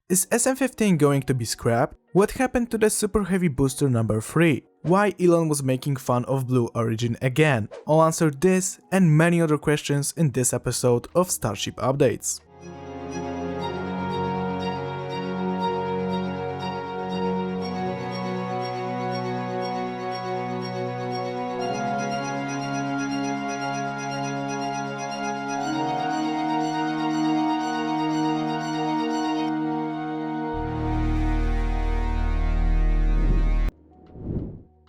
Is SN15 going to be scrapped? What happened to the Super Heavy booster number 3? Why Elon was making fun of Blue Origin again? I'll answer this and many other questions in this episode of Starship Updates.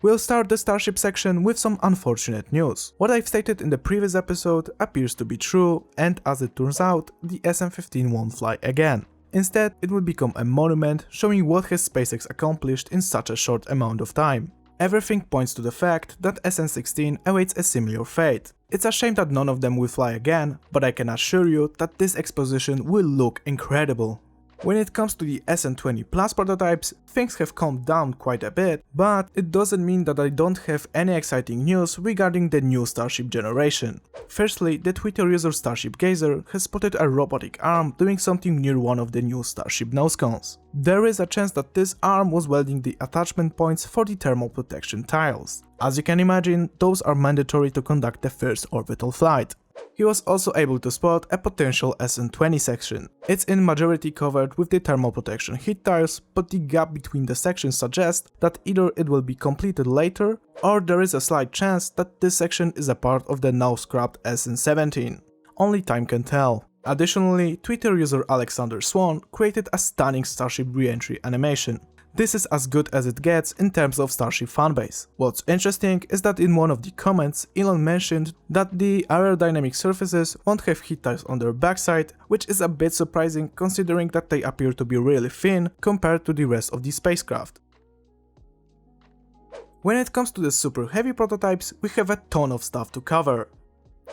We'll start the Starship section with some unfortunate news. What I've stated in the previous episode appears to be true, and as it turns out, the SN15 won't fly again. Instead, it will become a monument showing what has SpaceX accomplished in such a short amount of time. Everything points to the fact that SN16 awaits a similar fate. It's a shame that none of them will fly again, but I can assure you that this exposition will look incredible. When it comes to the SN20 Plus prototypes, things have calmed down quite a bit, but it doesn't mean that I don't have any exciting news regarding the new Starship generation. Firstly, the Twitter user Starship Gazer has spotted a robotic arm doing something near one of the new Starship nose cones. There is a chance that this arm was welding the attachment points for the thermal protection tiles. As you can imagine, those are mandatory to conduct the first orbital flight. He was also able to spot a potential SN20 section. It's in majority covered with the thermal protection heat tiles, but the gap between the sections suggests that either it will be completed later, or there is a slight chance that this section is a part of the now scrapped SN17. Only time can tell. Additionally, Twitter user Alexander Swan created a stunning Starship Reentry animation. This is as good as it gets in terms of Starship fanbase. What's interesting is that in one of the comments, Elon mentioned that the aerodynamic surfaces won't have heat tiles on their backside, which is a bit surprising considering that they appear to be really thin compared to the rest of the spacecraft. When it comes to the Super Heavy prototypes, we have a ton of stuff to cover.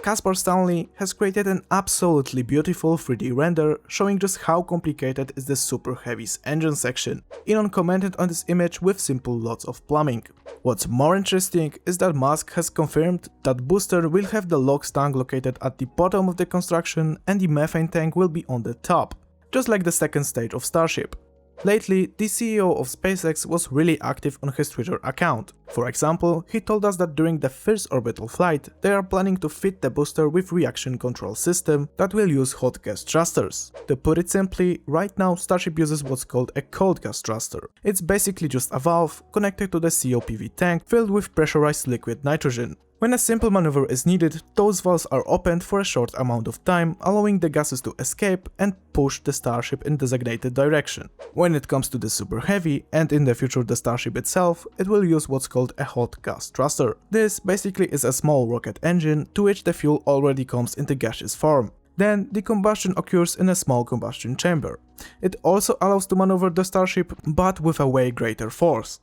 Caspar Stanley has created an absolutely beautiful 3D render showing just how complicated is the Super Heavy's engine section. Elon commented on this image with simple lots of plumbing. What's more interesting is that Musk has confirmed that booster will have the LOX tank located at the bottom of the construction and the methane tank will be on the top, just like the second stage of Starship. Lately, the CEO of SpaceX was really active on his Twitter account. For example, he told us that during the first orbital flight, they are planning to fit the booster with reaction control system that will use hot gas thrusters. To put it simply, right now Starship uses what's called a cold gas thruster. It's basically just a valve connected to the COPV tank filled with pressurized liquid nitrogen. When a simple maneuver is needed, those valves are opened for a short amount of time, allowing the gases to escape and push the Starship in designated direction. When it comes to the Super Heavy, and in the future the Starship itself, it will use what's called a hot gas thruster. This basically is a small rocket engine to which the fuel already comes in the gaseous form. Then the combustion occurs in a small combustion chamber. It also allows to maneuver the Starship, but with a way greater force.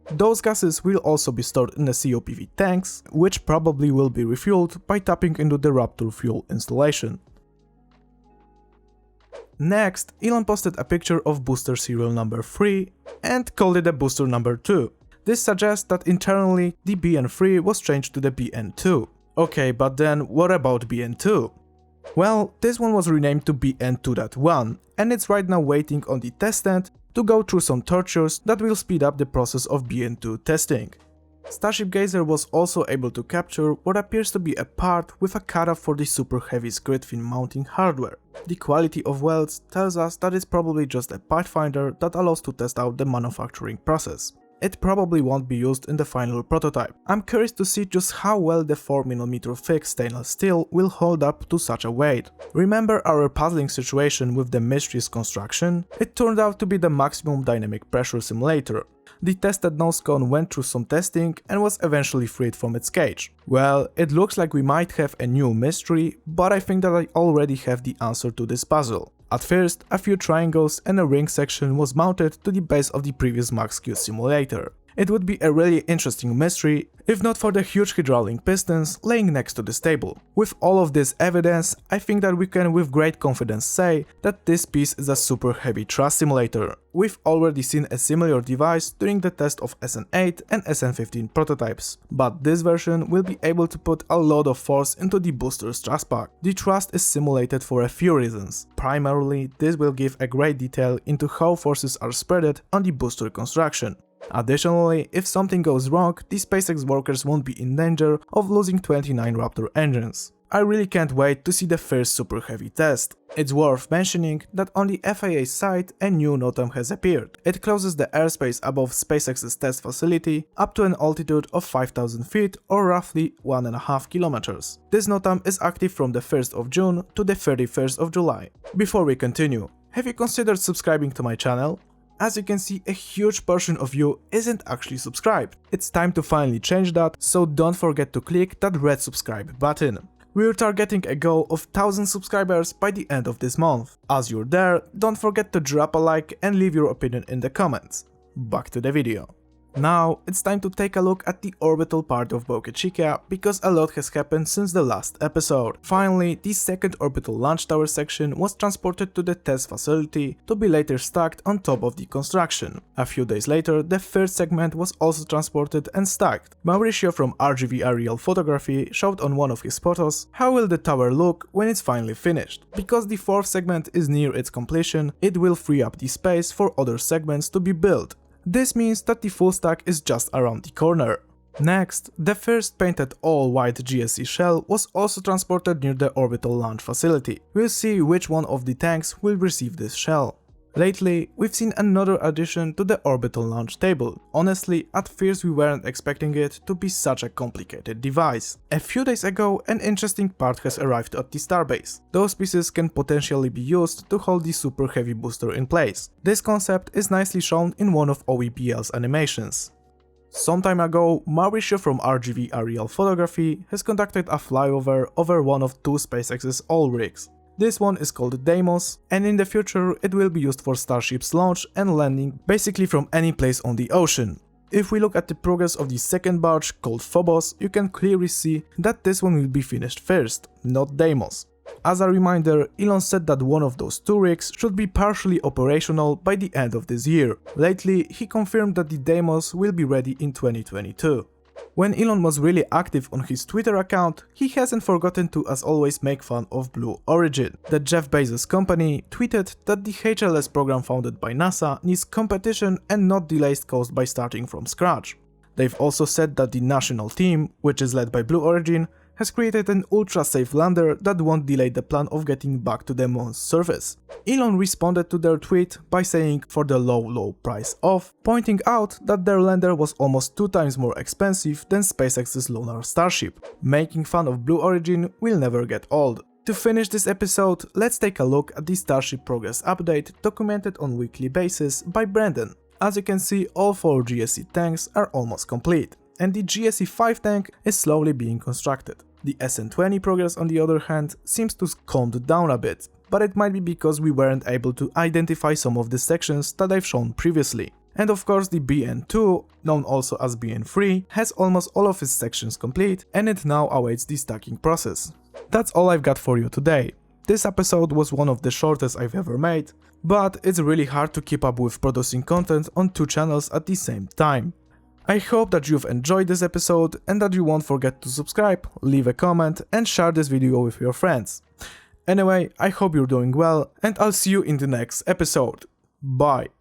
Those gases will also be stored in the COPV tanks, which probably will be refueled by tapping into the Raptor fuel installation. Next, Elon posted a picture of booster serial number 3 and called it a booster number 2. This suggests that internally the BN3 was changed to the BN2. Okay, but then what about BN2? Well, this one was renamed to BN2.1 and it's right now waiting on the test stand to go through some tortures that will speed up the process of BN2 testing. Starship Gazer was also able to capture what appears to be a part with a cutoff for the Super Heavy's grid fin mounting hardware. The quality of welds tells us that it's probably just a pathfinder that allows to test out the manufacturing process. It probably won't be used in the final prototype. I'm curious to see just how well the 4mm thick stainless steel will hold up to such a weight. Remember our puzzling situation with the Mystery's construction? It turned out to be the maximum dynamic pressure simulator. The tested nose cone went through some testing and was eventually freed from its cage. Well, it looks like we might have a new mystery, but I think that I already have the answer to this puzzle. At first, a few triangles and a ring section was mounted to the base of the previous Max-Q simulator. It would be a really interesting mystery if not for the huge hydraulic pistons laying next to this table. With all of this evidence, I think that we can with great confidence say that this piece is a super heavy thrust simulator. We've already seen a similar device during the test of SN8 and SN15 prototypes, but this version will be able to put a lot of force into the booster's thrust pack. The thrust is simulated for a few reasons. Primarily, this will give a great detail into how forces are spread on the booster construction. Additionally, if something goes wrong, the SpaceX workers won't be in danger of losing 29 Raptor engines. I really can't wait to see the first super heavy test. It's worth mentioning that on the FAA side a new NOTAM has appeared. It closes the airspace above SpaceX's test facility up to an altitude of 5,000 feet or roughly 1.5 kilometers. This NOTAM is active from the 1st of June to the 31st of July. Before we continue, have you considered subscribing to my channel? As you can see, a huge portion of you isn't actually subscribed. It's time to finally change that, so don't forget to click that red subscribe button. We're targeting a goal of 1000 subscribers by the end of this month. As you're there, don't forget to drop a like and leave your opinion in the comments. Back to the video. Now, it's time to take a look at the orbital part of Boca Chica, because a lot has happened since the last episode. Finally, the second orbital launch tower section was transported to the test facility to be later stacked on top of the construction. A few days later, the third segment was also transported and stacked. Mauricio from RGV Aerial Photography showed on one of his photos how will the tower look when it's finally finished. Because the fourth segment is near its completion, it will free up the space for other segments to be built. This means that the full stack is just around the corner. Next, the first painted all-white GSE shell was also transported near the orbital launch facility. We'll see which one of the tanks will receive this shell. Lately, we've seen another addition to the orbital launch table. Honestly, at first we weren't expecting it to be such a complicated device. A few days ago, an interesting part has arrived at the starbase. Those pieces can potentially be used to hold the super heavy booster in place. This concept is nicely shown in one of OEPL's animations. Some time ago, Mauricio from RGV Aerial Photography has conducted a flyover over one of two SpaceX's all rigs. This one is called Deimos, and in the future it will be used for Starship's launch and landing basically from any place on the ocean. If we look at the progress of the second barge called Phobos, you can clearly see that this one will be finished first, not Deimos. As a reminder, Elon said that one of those two rigs should be partially operational by the end of this year. Lately, he confirmed that the Deimos will be ready in 2022. When Elon was really active on his Twitter account, he hasn't forgotten to as always make fun of Blue Origin. The Jeff Bezos company tweeted that the HLS program founded by NASA needs competition and not delays caused by starting from scratch. They've also said that the national team, which is led by Blue Origin, has created an ultra-safe lander that won't delay the plan of getting back to the moon's surface. Elon responded to their tweet by saying for the low price of, pointing out that their lander was almost 2 times more expensive than SpaceX's lunar Starship. Making fun of Blue Origin will never get old. To finish this episode, let's take a look at the Starship progress update documented on weekly basis by Brandon. As you can see, all 4 GSE tanks are almost complete, and the GSE-5 tank is slowly being constructed. The SN20 progress, on the other hand, seems to calmed down a bit, but it might be because we weren't able to identify some of the sections that I've shown previously. And of course the BN2, known also as BN3, has almost all of its sections complete, and it now awaits the stacking process. That's all I've got for you today. This episode was one of the shortest I've ever made, but it's really hard to keep up with producing content on 2 channels at the same time. I hope that you've enjoyed this episode and that you won't forget to subscribe, leave a comment and share this video with your friends. Anyway, I hope you're doing well and I'll see you in the next episode. Bye!